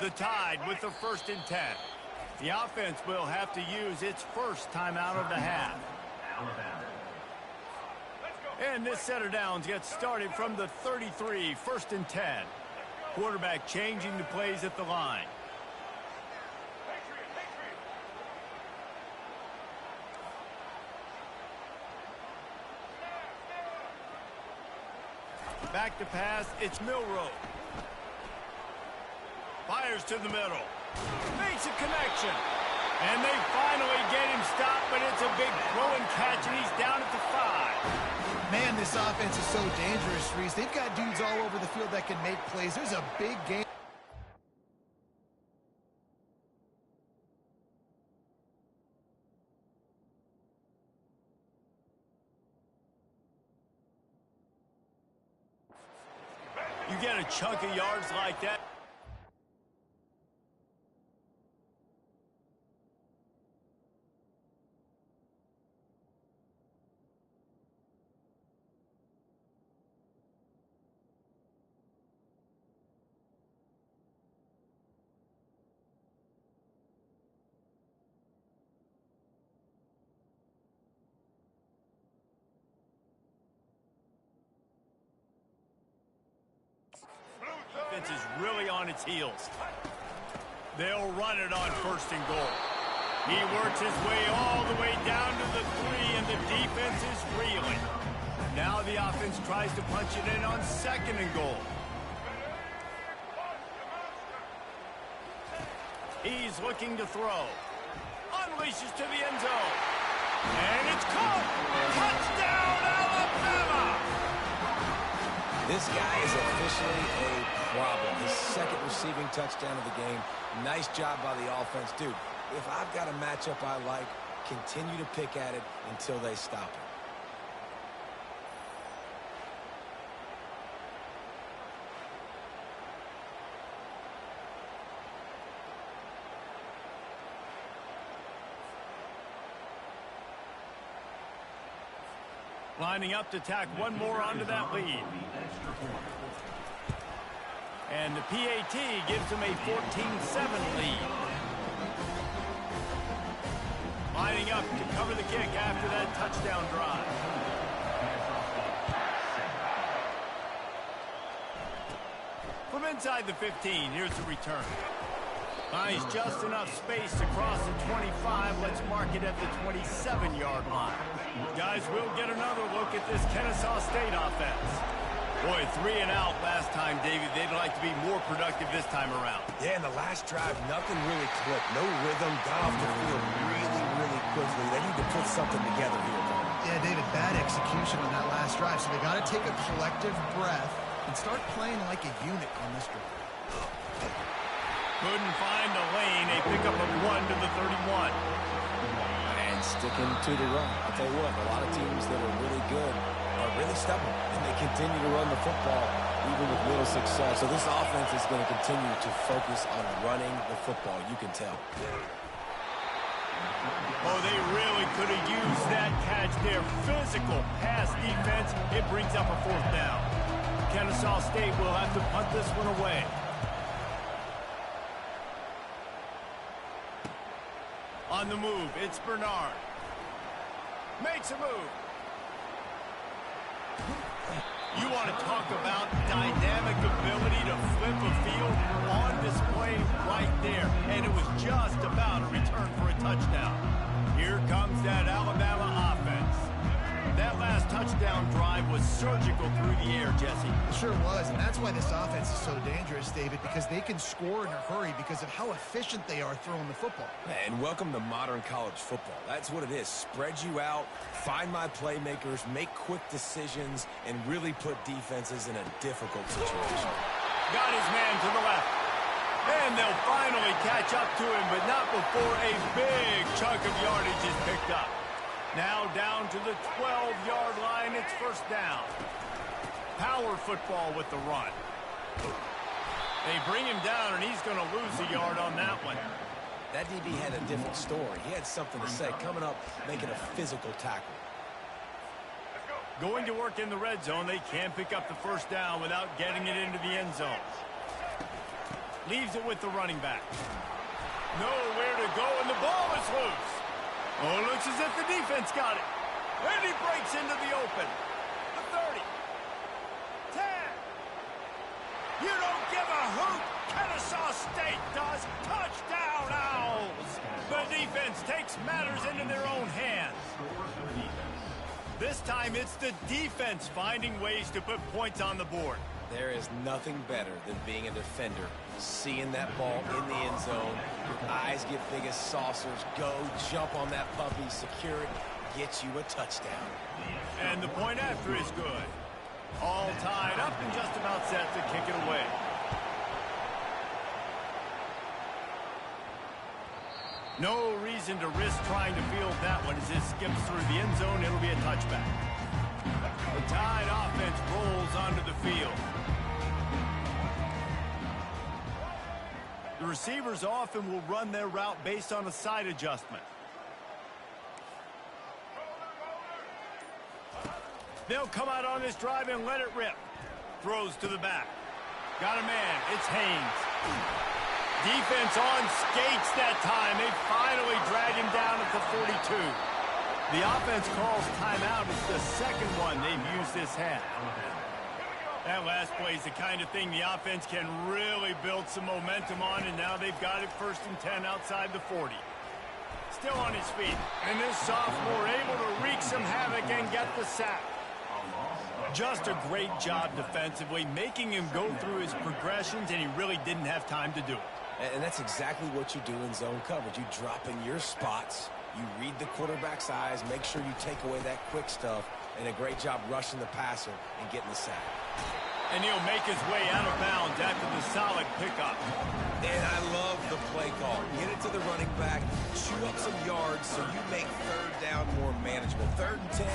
The Tide with the 1st and 10. The offense will have to use its first timeout of the half. And this set of downs gets started from the 33, 1st and 10. Quarterback changing the plays at the line. Back to pass, it's Milrow. Fires to the middle. Makes a connection. And they finally get him stopped, but it's a big throw and catch, and he's down at the 5. Man, this offense is so dangerous, Reese. They've got dudes all over the field that can make plays. There's a big game. You get a chunk of yards like that. Defense is really on its heels. They'll run it on 1st and goal. He works his way all the way down to the 3, and the defense is reeling. Now the offense tries to punch it in on 2nd and goal. He's looking to throw. Unleashes to the end zone. And it's caught. Touchdown, Alabama! This guy is officially a problem. His 2nd receiving touchdown of the game. Nice job by the offense. Dude, if I've got a matchup I like, continue to pick at it until they stop it. Lining up to tack one more onto that lead. And the PAT gives them a 14-7 lead. Lining up to cover the kick after that touchdown drive. From inside the 15, here's the return. Finds just enough space to cross the 25. Let's mark it at the 27-yard line. Guys, we'll get another look at this Kennesaw State offense. Boy, 3 and out last time, David. They'd like to be more productive this time around. Yeah, in the last drive, nothing really clicked. No rhythm. Got off the field really quickly. They need to put something together here. Yeah, David, bad execution on that last drive. So they got to take a collective breath and start playing like a unit on this drive. Couldn't find a lane. A pickup of 1 to the 31. And sticking to the run. I'll tell you what, a lot of teams that are really good are really stubborn, and they continue to run the football even with little success. So this offense is going to continue to focus on running the football. You can tell. Oh, they really could have used that catch there. Physical pass defense. It brings up a 4th down. Kennesaw State will have to punt this one away. On the move, it's Bernard. Makes a move. You want to talk about dynamic ability to flip a field on display right there. And it was just about a return for a touchdown. Here comes that Alabama offense. That last touchdown drive was surgical through the air, Jesse. It sure was, and that's why this offense is so dangerous, David, because they can score in a hurry because of how efficient they are throwing the football. And welcome to modern college football. That's what it is. Spread you out, find my playmakers, make quick decisions, and really put defenses in a difficult situation. Got his man to the left. And they'll finally catch up to him, but not before a big chunk of yardage is picked up. Now down to the 12-yard line, it's 1st down. Power football with the run. They bring him down, and he's going to lose a yard on that one. That DB had a different story. He had something to say, coming up, making a physical tackle. Going to work in the red zone, they can't pick up the 1st down without getting it into the end zone. Leaves it with the running back. Nowhere to go, and the ball is loose. Oh, looks as if the defense got it. And he breaks into the open. The 30. 10. You don't give a hoot. Kennesaw State does. Touchdown, Owls. The defense takes matters into their own hands. This time it's the defense finding ways to put points on the board. There is nothing better than being a defender, seeing that ball in the end zone, your eyes get big as saucers, go jump on that puppy, secure it, get you a touchdown. And the point after is good. All tied up and just about set to kick it away. No reason to risk trying to field that one as it skips through the end zone. It'll be a touchback. The Tide offense rolls onto the field. The receivers often will run their route based on a side adjustment. They'll come out on this drive and let it rip. Throws to the back. Got a man. It's Haynes. Defense on skates that time. They finally drag him down at the 42. The offense calls timeout. It's the second one they've used this half. That last play is the kind of thing the offense can really build some momentum on, and now they've got it 1st and 10 outside the 40. Still on his feet, and this sophomore able to wreak some havoc and get the sack. Just a great job defensively, making him go through his progressions, and he really didn't have time to do it. And that's exactly what you do in zone coverage. You drop in your spots, you read the quarterback's eyes, make sure you take away that quick stuff, and a great job rushing the passer and getting the sack. And he'll make his way out of bounds after the solid pickup. And I love the play call. Get it to the running back, chew up some yards so you make 3rd down more manageable. 3rd and 10,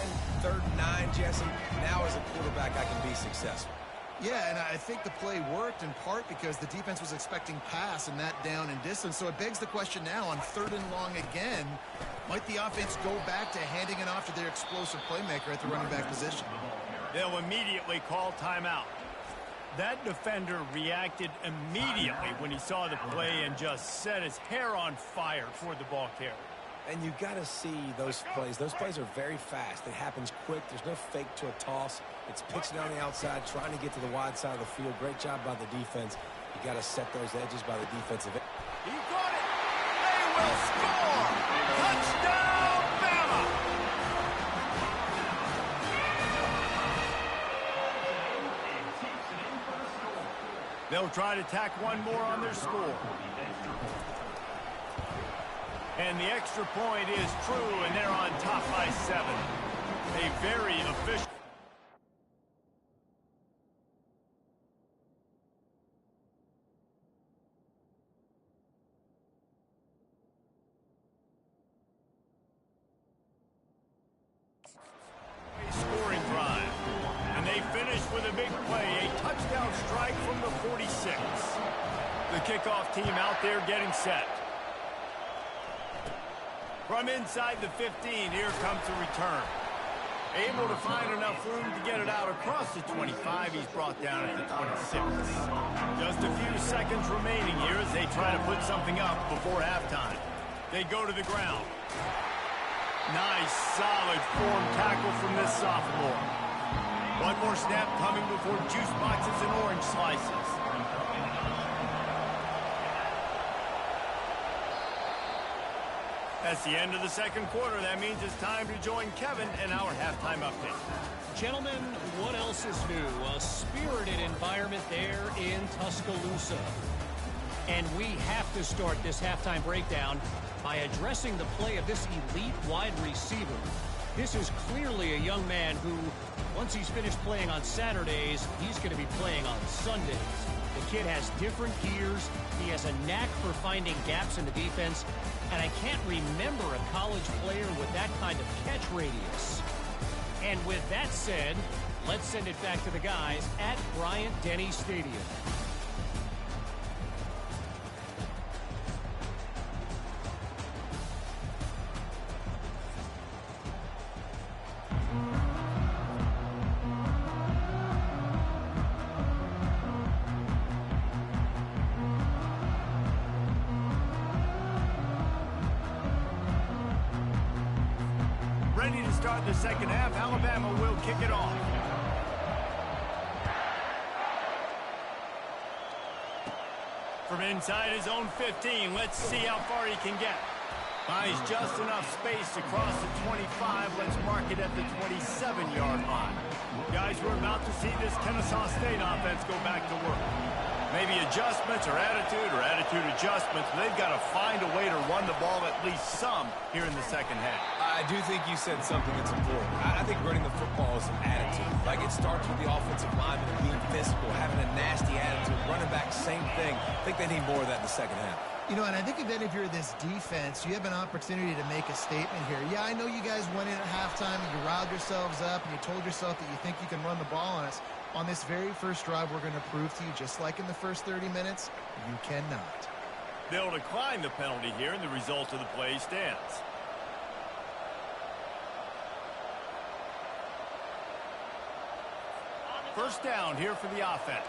3rd and 9, Jesse. Now as a quarterback, I can be successful. Yeah, and I think the play worked in part because the defense was expecting pass and that down and distance. So it begs the question now on 3rd and long again, might the offense go back to handing it off to their explosive playmaker at the running back position? They'll immediately call timeout. That defender reacted immediately when he saw the play and just set his hair on fire for the ball carrier. And you got to see those plays. Those plays are very fast. It happens quick. There's no fake to a toss. It's pitching on the outside, trying to get to the wide side of the field. Great job by the defense. You got to set those edges by the defensive end. He got it. They will score. Touchdown, Bama. They'll try to tack one more on their score. And the extra point is true, and they're on top by 7. A very efficient. Scoring drive. And they finish with a big play, a touchdown strike from the 46. The kickoff team out there getting set. From inside the 15, here comes the return. Able to find enough room to get it out across the 25. He's brought down at the 26. Just a few seconds remaining here as they try to put something up before halftime. They go to the ground. Nice, solid form tackle from this sophomore. One more snap coming before juice boxes and orange slices. That's the end of the second quarter. That means it's time to join Kevin in our halftime update. Gentlemen, what else is new? A spirited environment there in Tuscaloosa. And we have to start this halftime breakdown by addressing the play of this elite wide receiver. This is clearly a young man who, once he's finished playing on Saturdays, he's going to be playing on Sundays. The kid has different gears. He has a knack for finding gaps in the defense. And I can't remember a college player with that kind of catch radius. And with that said, let's send it back to the guys at Bryant-Denny Stadium. start the second half. Alabama will kick it off. From inside his own 15, let's see how far he can get. Finds just enough space to cross the 25. Let's mark it at the 27-yard line. Guys, we're about to see this Kennesaw State offense go back to work. Maybe adjustments or attitude adjustments. They've got to find a way to run the ball at least some here in the second half. I do think you said something that's important. I think running the football is an attitude. Like, it starts with the offensive lineman being physical, having a nasty attitude. Running back, same thing. I think they need more of that in the second half. You know, and I think then if you're this defense, you have an opportunity to make a statement here. Yeah, I know you guys went in at halftime and you riled yourselves up and you told yourself that you think you can run the ball on us. On this very first drive, we're going to prove to you, just like in the first 30 minutes, you cannot. They'll decline the penalty here, and the result of the play stands. First down here for the offense.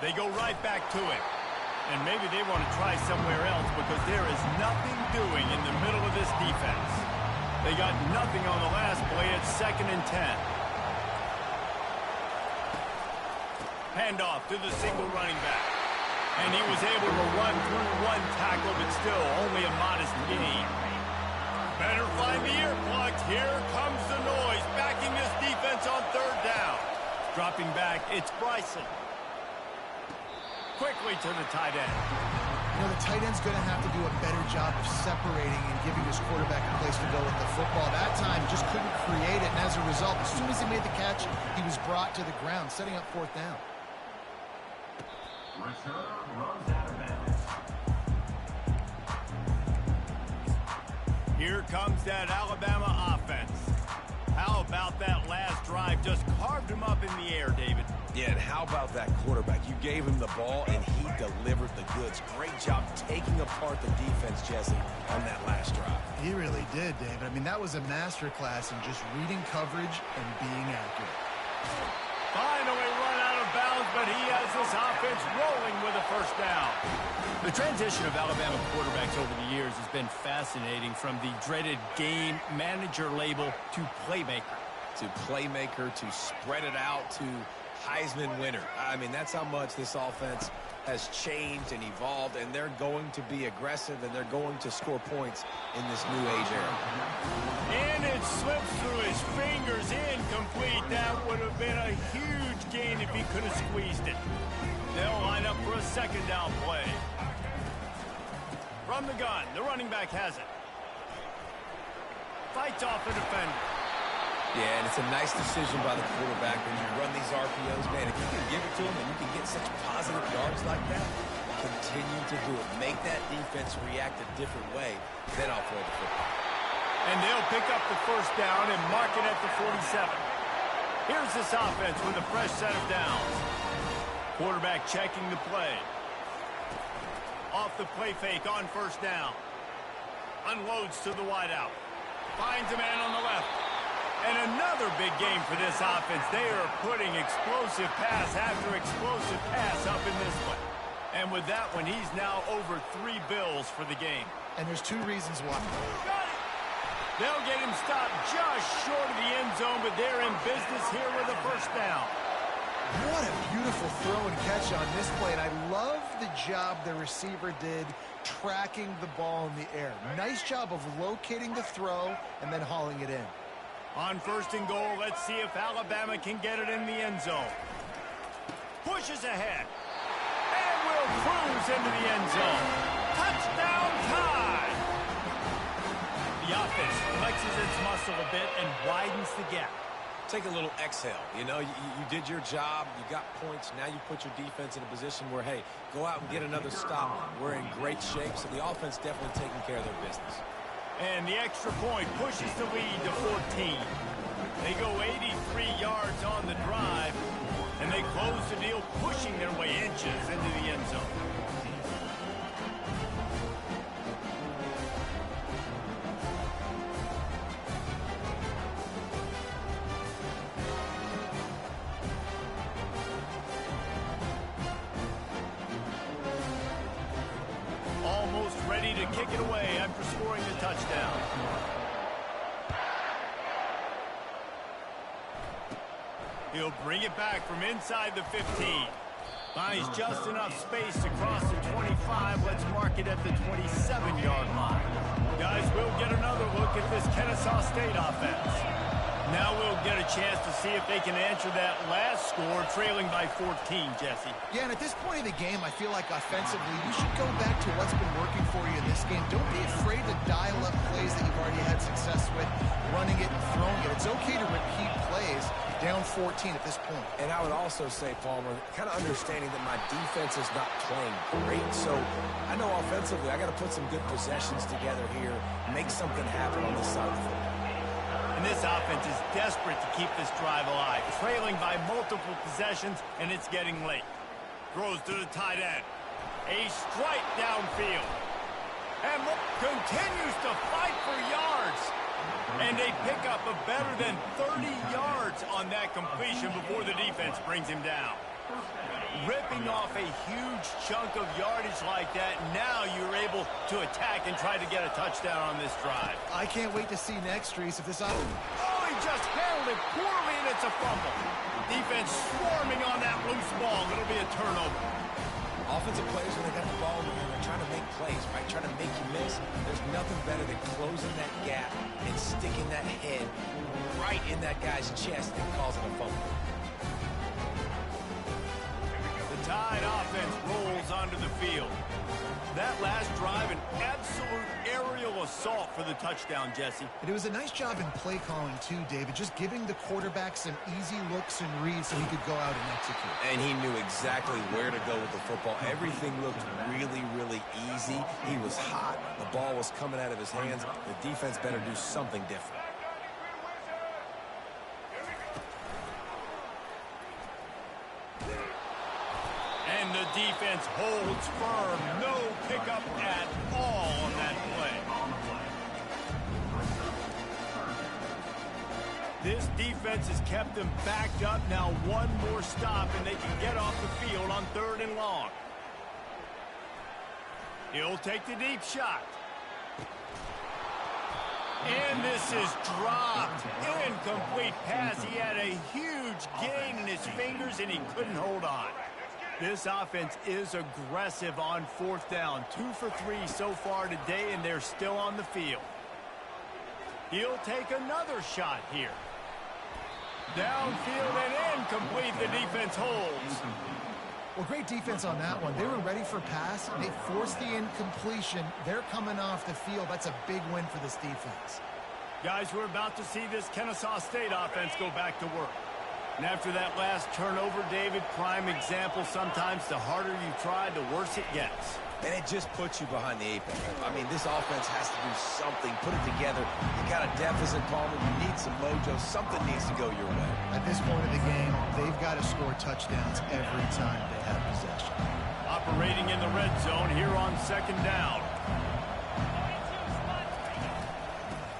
They go right back to it. And maybe they want to try somewhere else because there is nothing doing in the middle of this defense. They got nothing on the last play. It's 2nd and 10. Handoff to the single running back. And he was able to run through one tackle, but still only a modest gain. Better find the earplugs. Here comes the noise, backing this defense on 3rd down. Dropping back, it's Bryson. Quickly to the tight end. You know, the tight end's going to have to do a better job of separating and giving his quarterback a place to go with the football. That time, just couldn't create it, and as a result, as soon as he made the catch, he was brought to the ground, setting up 4th down. Here comes that Alabama offense. How about that last drive? Just carved him up in the air, David. Yeah, and how about that quarterback? You gave him the ball, and he delivered the goods. Great job taking apart the defense, Jesse, on that last drive. He really did, David. I mean, that was a masterclass in just reading coverage and being accurate. Finally run out of bounds, but he has this offense rolling with a first down. The transition of Alabama quarterbacks over the years has been fascinating, from the dreaded game manager label to playmaker. To playmaker, to spread it out, to Heisman winner. I mean, that's how much this offense has changed and evolved, and they're going to be aggressive, and they're going to score points in this new age era. And it slips through his fingers, incomplete. That would have been a huge gain if he could have squeezed it. They'll line up for a 2nd down play. From the gun, the running back has it. Fights off the defender. Yeah, and it's a nice decision by the quarterback when you run these RPOs. Man, if you can give it to him and you can get such positive yards like that, continue to do it. Make that defense react a different way, then I'll throw the football. And they'll pick up the first down and mark it at the 47. Here's this offense with a fresh set of downs. Quarterback checking the play. Off the play fake on first down. Unloads to the wideout. Finds a man on the left. And another big game for this offense. They are putting explosive pass after explosive pass up in this one. And with that one, he's now over 3 bills for the game. And there's 2 reasons why. Got it! They'll get him stopped just short of the end zone, but they're in business here with a first down. What a beautiful throw and catch on this play. And I love the job the receiver did tracking the ball in the air. Nice job of locating the throw and then hauling it in. On 1st and goal, let's see if Alabama can get it in the end zone. Pushes ahead. And will cruise into the end zone. Touchdown time! The offense flexes its muscle a bit and widens the gap. Take a little exhale. You know, you did your job. You got points. Now you put your defense in a position where, hey, go out and get another stop. We're in great shape, so the offense definitely taking care of their business. And the extra point pushes the lead to 14. They go 83 yards on the drive, and they close the deal, pushing their way inches into the end zone. it away after scoring the touchdown. He'll bring it back from inside the 15. Finds just enough space to cross the 25. Let's mark it at the 27-yard line. Guys, we'll get another look at this Kennesaw State offense. Now we'll get a chance to see if they can answer that last score, trailing by 14, Jesse. Yeah, and at this point of the game, I feel like offensively, you should go back to what's been working for you in this game. Don't be afraid to dial up plays that you've already had success with, running it and throwing it. It's okay to repeat plays down 14 at this point. And I would also say, Palmer, kind of understanding that my defense is not playing great. So I know offensively I got to put some good possessions together here, make something happen on this side of the football. And this offense is desperate to keep this drive alive, trailing by multiple possessions, and it's getting late. Throws to the tight end. A strike downfield. And continues to fight for yards. And they pick up a better than 30 yards on that completion before the defense brings him down. Ripping off a huge chunk of yardage like that, now you're able to attack and try to get a touchdown on this drive. I can't wait to see next, Reese, if this Oh, he just handled it poorly, and it's a fumble. Defense swarming on that loose ball. It'll be a turnover. Offensive players, when they got the ball in the hand, they're trying to make plays, right? Trying to make you miss. There's nothing better than closing that gap and sticking that head right in that guy's chest and causing a fumble. The Tide offense rolls onto the field. That last drive, an absolute aerial assault for the touchdown, Jesse. And it was a nice job in play calling, too, David, just giving the quarterback some easy looks and reads so he could go out and execute. And he knew exactly where to go with the football. Everything looked really, really easy. He was hot. The ball was coming out of his hands. The defense better do something different. And the defense holds firm. No pickup at all on that play. This defense has kept them backed up. Now one more stop, and they can get off the field on 3rd and long. He'll take the deep shot. And this is dropped. Incomplete pass. He had a huge gain in his fingers, and he couldn't hold on. This offense is aggressive on 4th down. 2 for 3 so far today, and they're still on the field. He'll take another shot here. Downfield and incomplete. The defense holds. Well, great defense on that one. They were ready for pass. They forced the incompletion. They're coming off the field. That's a big win for this defense. Guys, we're about to see this Kennesaw State offense go back to work. And after that last turnover, David, prime example, sometimes the harder you try, the worse it gets. And it just puts you behind the 8 ball. I mean, this offense has to do something. Put it together. You got a deficit, Palmer. You need some mojo. Something needs to go your way. At this point of the game, they've got to score touchdowns every time they have possession. Operating in the red zone here on 2nd down.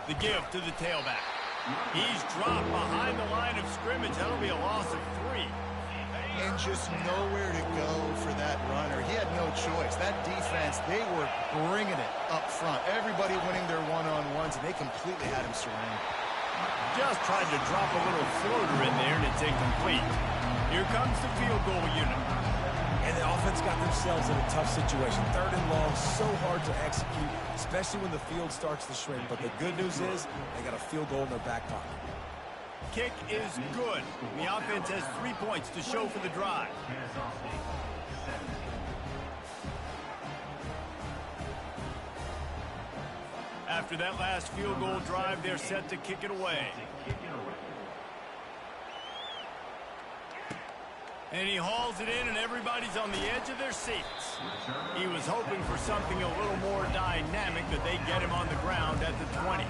The give to the tailback. He's dropped behind the line of scrimmage. That'll be a loss of 3. And just nowhere to go for that runner. He had no choice. That defense, they were bringing it up front. Everybody winning their one-on-ones, and they completely had him surrounded. Just tried to drop a little floater in there, and it's incomplete. Here comes the field goal unit. And the offense got themselves in a tough situation. 3rd and long, so hard to execute, especially when the field starts to shrink. But the good news is they got a field goal in their back pocket. Kick is good. The offense has 3 points to show for the drive. After that last field goal drive, they're set to kick it away. And he hauls it in, and everybody's on the edge of their seats. He was hoping for something a little more dynamic, but they get him on the ground at the 20.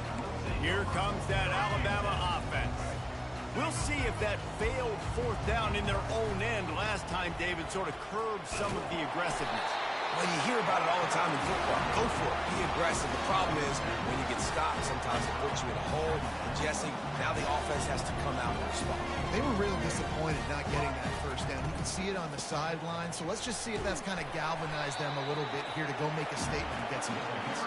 Here comes that Alabama offense. We'll see if that failed 4th down in their own end last time, David, sort of curbed some of the aggressiveness. Well, you hear about it all the time in football. Go for it. Be aggressive. The problem is when you get stopped, sometimes it puts you in a hole. And Jesse, now the offense has to come out and respond. They were real disappointed not getting that first down. You can see it on the sideline. So let's just see if that's kind of galvanized them a little bit here to go make a statement and get some points.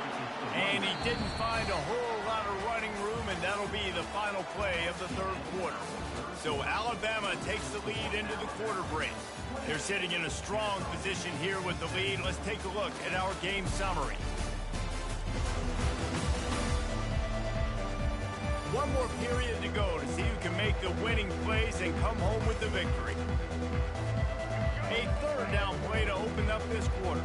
And he didn't find a whole lot of running room, and that'll be the final play of the third quarter. So Alabama takes the lead into the quarter break. They're sitting in a strong position here with the lead. Let's take a look at our game summary. One more period to go to see who can make the winning plays and come home with the victory. A third down play to open up this quarter.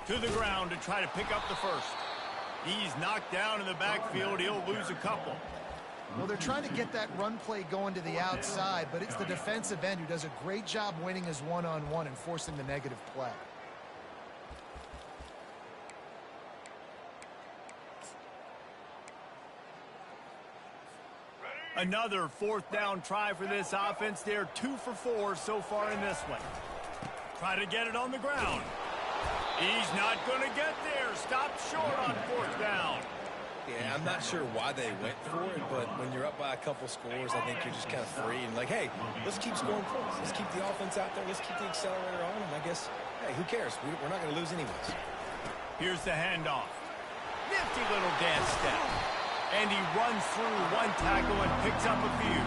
To the ground to try to pick up the first. He's knocked down in the backfield. He'll lose a couple. Well, they're trying to get that run play going to the outside, but it's the defensive end who does a great job winning his one-on-one and forcing the negative play. Another fourth down try for this offense. They're 2 for 4 so far in this one. Try to get it on the ground. He's not going to get there. Stopped short on fourth down. Yeah, I'm not sure why they went for it, but when you're up by a couple scores, I think you're just kind of free and like, hey, let's keep scoring points. Let's keep the offense out there. Let's keep the accelerator on, and I guess, hey, who cares? We're not going to lose anyways. Here's the handoff. Nifty little dance step. And he runs through one tackle and picks up a few.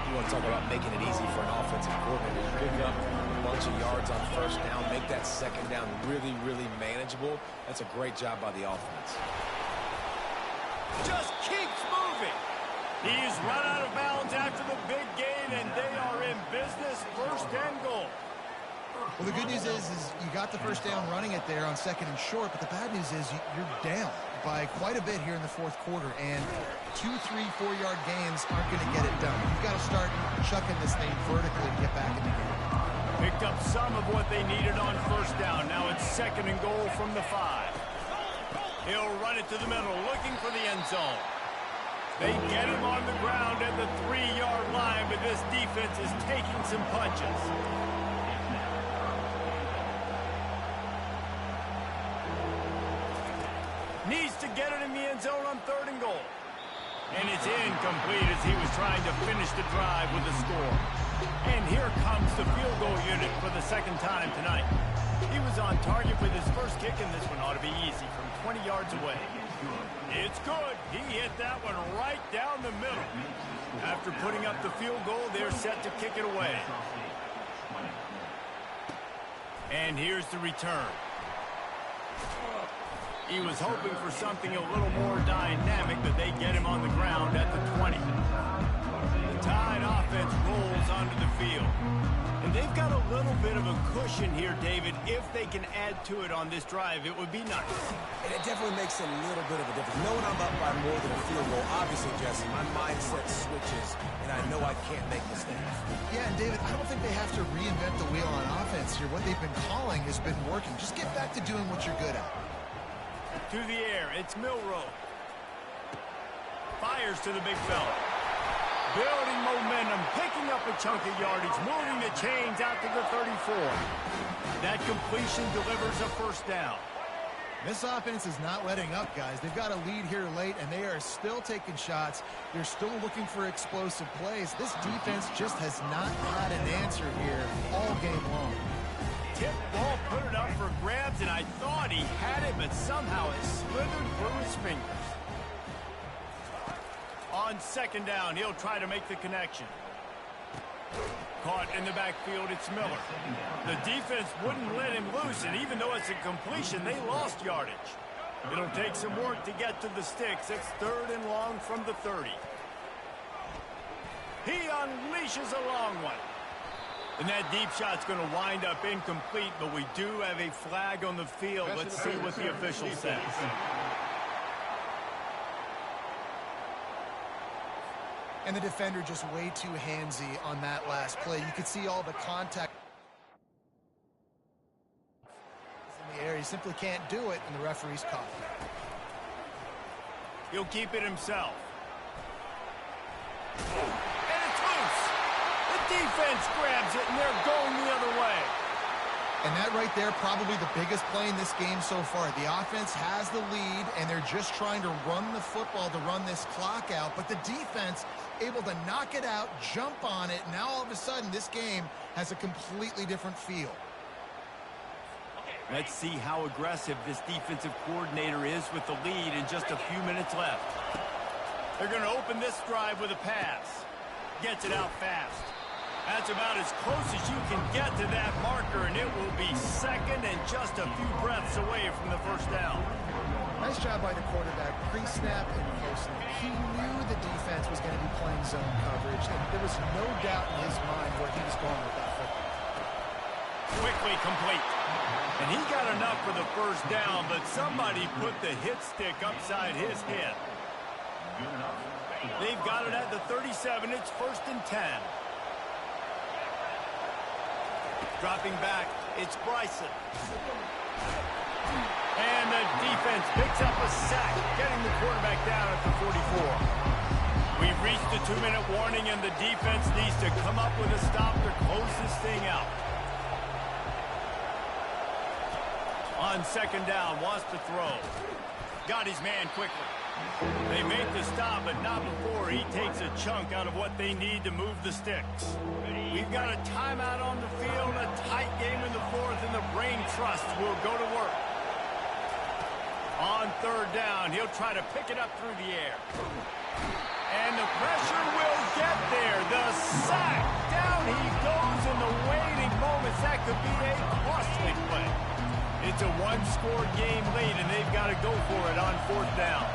You want to talk about making it easy for an offensive coordinator. You pick up a bunch of yards on first down, make that second down really, really manageable. That's a great job by the offense. Just keeps moving. He's run out of bounds after the big gain, and they are in business. First and goal. Well, the good news is you got the first down running it there on second and short, but the bad news is you're down by quite a bit here in the fourth quarter, and 2, 3, 4-yard gains aren't going to get it done. You've got to start chucking this thing vertically and get back in the game. Picked up some of what they needed on first down. Now it's second and goal from the 5. He'll run it to the middle, looking for the end zone. They get him on the ground at the 3-yard line, but this defense is taking some punches. Needs to get it in the end zone on third and goal. And it's incomplete as he was trying to finish the drive with a score. And here comes the field goal unit for the second time tonight. He was on target with his first kick, and this one ought to be easy from 20 yards away. It's good. He hit that one right down the middle. After putting up the field goal, they're set to kick it away. And here's the return. He was hoping for something a little more dynamic, but they get him on the ground at the 20. The Tide offense rolls onto the field. And they've got a little bit of a cushion here, David. If they can add to it on this drive, it would be nice. And it definitely makes a little bit of a difference. Knowing I'm up by more than a field goal, obviously, Jesse, my mindset switches, and I know I can't make mistakes. Yeah, and David, I don't think they have to reinvent the wheel on offense here. What they've been calling has been working. Just get back to doing what you're good at. To the air, it's Milroe. Fires to the big fella. Building momentum, picking up a chunk of yardage, moving the chains out to the 34. That completion delivers a first down. This offense is not letting up, guys. They've got a lead here late, and they are still taking shots. They're still looking for explosive plays. This defense just has not had an answer here all game long. Tip ball, put it up for grabs, and I thought he had it, but somehow it slithered through his fingers. On second down, he'll try to make the connection. Caught in the backfield, it's Miller. The defense wouldn't let him loose, and even though it's a completion, they lost yardage. It'll take some work to get to the sticks. It's third and long from the 30. He unleashes a long one. And that deep shot's going to wind up incomplete, but we do have a flag on the field. Let's see what the official says. And the defender just way too handsy on that last play. You could see all the contact in the area. He simply can't do it, and the referee's caught it. He'll keep it himself. And it's loose. The defense grabs it, and they're going the other way. And that right there, probably the biggest play in this game so far. The offense has the lead, and they're just trying to run the football to run this clock out. But the defense able to knock it out, jump on it. Now all of a sudden, this game has a completely different feel. Let's see how aggressive this defensive coordinator is with the lead and just a few minutes left. They're going to open this drive with a pass. Gets it out fast. That's about as close as you can get to that marker, and it will be second and just a few breaths away from the first down. Nice job by the quarterback, pre-snap and post-snap. He knew the defense was going to be playing zone coverage, and there was no doubt in his mind where he was going with that football. Quickly complete. And he got enough for the first down, but somebody put the hit stick upside his head. They've got it at the 37. It's 1st and 10. Dropping back, it's Bryson. And the defense picks up a sack, getting the quarterback down at the 44. We've reached the 2-minute warning, and the defense needs to come up with a stop to close this thing out. On 2nd down, wants to throw. Got his man quickly. They make the stop, but not before he takes a chunk out of what they need to move the sticks. We've got a timeout on the field, a tight game in the 4th, and the brain trust will go to work. On 3rd down, he'll try to pick it up through the air. And the pressure will get there. The sack. Down he goes in the waiting moments. That could be a costly play. It's a one-score game late, and they've got to go for it on 4th down.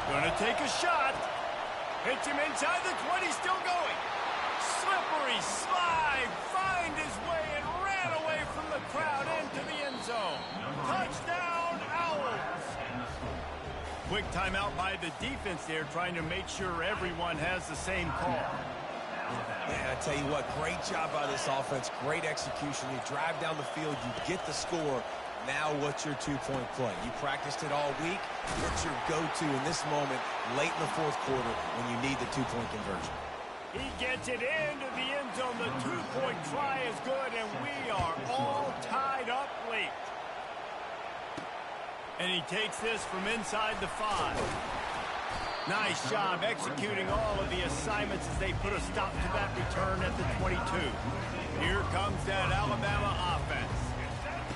Gonna take a shot. Hits him inside the 20, still going. Slippery slide, find his way and ran away from the crowd into the end zone. Touchdown, Owls. Quick timeout by the defense there, trying to make sure everyone has the same call. Man, I tell you what, great job by this offense, great execution. You drive down the field, you get the score. Now what's your two-point play? You practiced it all week. What's your go-to in this moment late in the 4th quarter when you need the two-point conversion? He gets it into the end zone. The two-point try is good, and we are all tied up late. And he takes this from inside the 5. Nice job executing all of the assignments as they put a stop to that return at the 22. Here comes that Alabama offense.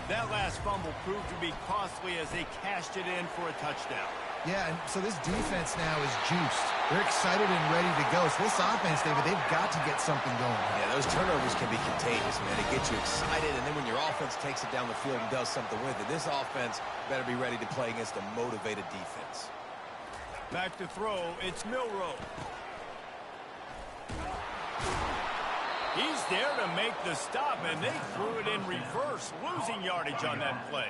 That last fumble proved to be costly as they cashed it in for a touchdown. Yeah, and so this defense now is juiced. They're excited and ready to go. So this offense, David, they've got to get something going. Yeah, those turnovers can be contagious, man. It gets you excited, and then when your offense takes it down the field and does something with it, this offense better be ready to play against a motivated defense. Back to throw, it's Milroe. He's there to make the stop, and they threw it in reverse, losing yardage on that play.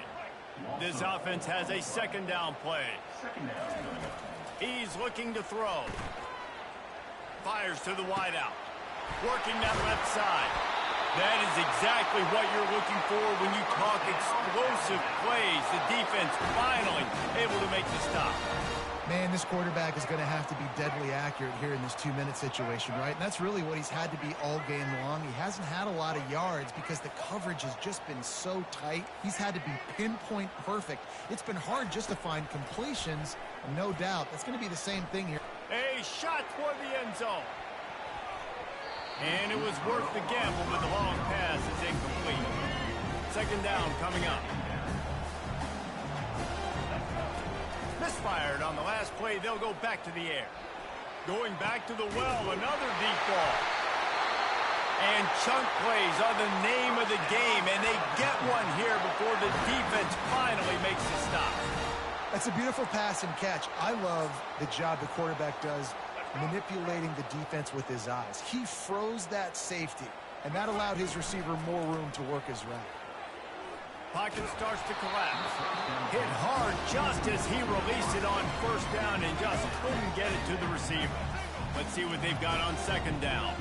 This offense has a 2nd down play. He's looking to throw. Fires to the wideout. Working that left side. That is exactly what you're looking for when you talk explosive plays. The defense finally able to make the stop. Man, this quarterback is going to have to be deadly accurate here in this 2-minute situation, right? And that's really what he's had to be all game long. He hasn't had a lot of yards because the coverage has just been so tight. He's had to be pinpoint perfect. It's been hard just to find completions, and no doubt that's going to be the same thing here. A shot toward the end zone. And it was worth the gamble, but the long pass is incomplete. 2nd down coming up. Misfired on the last play. They'll go back to the air. Going back to the well, another deep ball. And chunk plays are the name of the game, and they get one here before the defense finally makes the stop. That's a beautiful pass and catch. I love the job the quarterback does manipulating the defense with his eyes. He froze that safety, and that allowed his receiver more room to work his route. Pocket starts to collapse. Hit hard just as he released it on 1st down and just couldn't get it to the receiver. Let's see what they've got on 2nd down.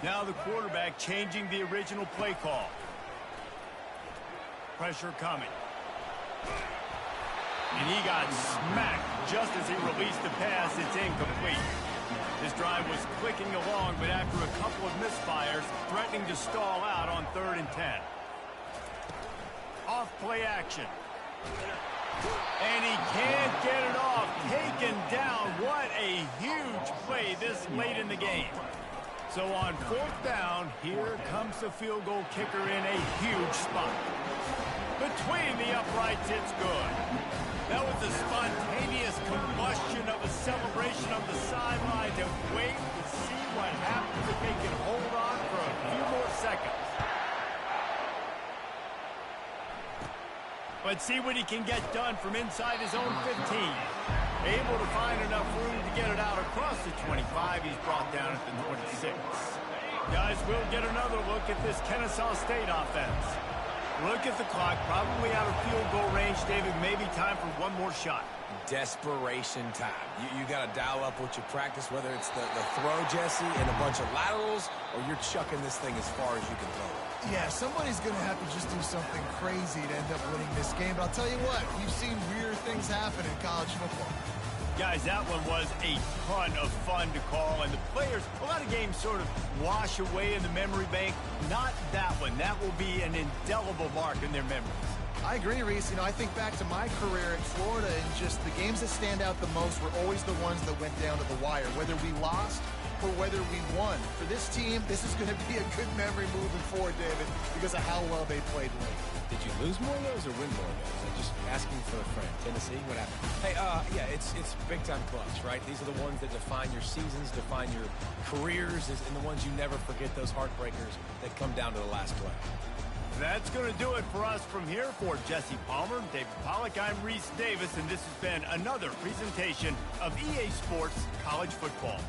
Now the quarterback changing the original play call. Pressure coming. And he got smacked just as he released the pass. It's incomplete. This drive was clicking along, but after a couple of misfires, threatening to stall out on 3rd and 10. Off play action. And he can't get it off. Taken down. What a huge play this late in the game. So on 4th down, here comes the field goal kicker in a huge spot. Between the uprights, it's good. That was a spontaneous combustion of a celebration of the sideline. And wait to see what happens if they can hold on for a few more seconds. But see what he can get done from inside his own 15. Able to find enough room to get it out across the 25. He's brought down at the 26. Guys, we'll get another look at this Kennesaw State offense. Look at the clock, probably out of field goal range, David. Maybe time for one more shot. Desperation time. You got to dial up what you practice, whether it's the throw, Jesse, and a bunch of laterals, or you're chucking this thing as far as you can throw it. Yeah, somebody's going to have to just do something crazy to end up winning this game. But I'll tell you what, we've seen weird things happen in college football. Guys, that one was a ton of fun to call, and the players, a lot of games sort of wash away in the memory bank. Not that one. That will be an indelible mark in their memories. I agree, Reese. I think back to my career in Florida, and just the games that stand out the most were always the ones that went down to the wire, whether we lost or whether we won. For this team, this is going to be a good memory moving forward, David, because of how well they played late. Did you lose more of those or win more of those? I'm just asking for a friend. Tennessee, what happened? Hey, yeah, it's big-time clutch, right? These are the ones that define your seasons, define your careers, and the ones you never forget, those heartbreakers that come down to the last play. That's going to do it for us from here. For Jesse Palmer, David Pollack, I'm Reese Davis, and this has been another presentation of EA Sports College Football.